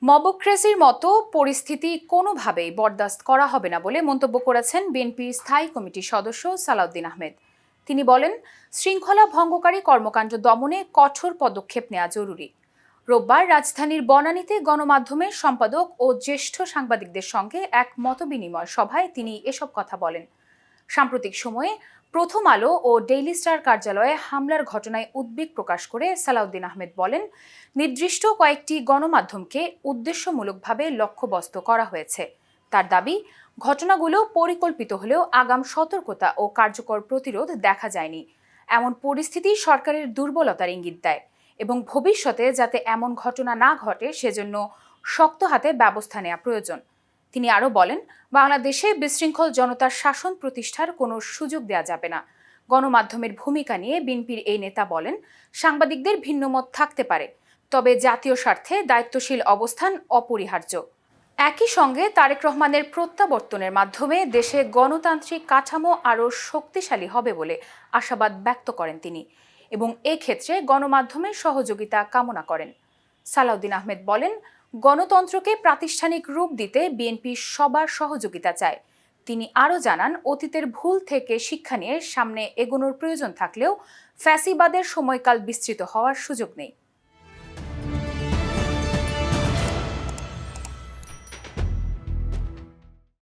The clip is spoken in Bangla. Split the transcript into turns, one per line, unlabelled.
মবক্রেসির মতো পরিস্থিতি কোনোভাবেই বরদাস্ত করা হবে না বলে মন্তব্য করেছেন বিএনপির স্থায়ী কমিটির সদস্য সালাউদ্দিন আহমেদ। তিনি বলেন, শৃঙ্খলা ভঙ্গকারী কর্মকাণ্ড দমনে কঠোর পদক্ষেপ নেওয়া জরুরি। রোববার রাজধানীর বনানীতে গণমাধ্যমের সম্পাদক ও জ্যেষ্ঠ সাংবাদিকদের সঙ্গে এক মতবিনিময় সভায় তিনি এসব কথা বলেন। সাম্প্রতিক সময়ে প্রথম আলো ও ডেইলি স্টার কার্যালয়ে হামলার ঘটনায় উদ্বেগ প্রকাশ করে সালাউদ্দিন আহমেদ বলেন, নির্দিষ্ট কয়েকটি গণমাধ্যমকে উদ্দেশ্যমূলকভাবে লক্ষ্যবস্তু করা হয়েছে। তার দাবি, ঘটনাগুলো পরিকল্পিত হলেও আগাম সতর্কতা ও কার্যকর প্রতিরোধ দেখা যায়নি। এমন পরিস্থিতি সরকারের দুর্বলতার ইঙ্গিত দেয় এবং ভবিষ্যতে যাতে এমন ঘটনা না ঘটে সেজন্য শক্ত হাতে ব্যবস্থা নেওয়া প্রয়োজন। তিনি আরও বলেন, বাংলাদেশে বিশৃঙ্খল জনতার শাসন প্রতিষ্ঠার কোনো সুযোগ দেওয়া যাবে না। গণমাধ্যমের ভূমিকা নিয়ে বিএনপির এই নেতা বলেন, সাংবাদিকদের ভিন্নমত থাকতে পারে, তবে জাতীয় স্বার্থে দায়িত্বশীল অবস্থান অপরিহার্য। একই সঙ্গে তারেক রহমানের প্রত্যাবর্তনের মাধ্যমে দেশে গণতান্ত্রিক কাঠামো আরও শক্তিশালী হবে বলে আশাবাদ ব্যক্ত করেন তিনি এবং এক্ষেত্রে গণমাধ্যমের সহযোগিতা কামনা করেন। সালাউদ্দিন আহমেদ বলেন, গণতন্ত্রকে প্রাতিষ্ঠানিক রূপ দিতে বিএনপি সবার সহযোগিতা চায়। তিনি আরও জানান, অতীতের ভুল থেকে শিক্ষা নিয়ে সামনে এগোনোর প্রয়োজন থাকলেও ফ্যাসিবাদের সময়কাল বিস্তৃত হওয়ার সুযোগ নেই।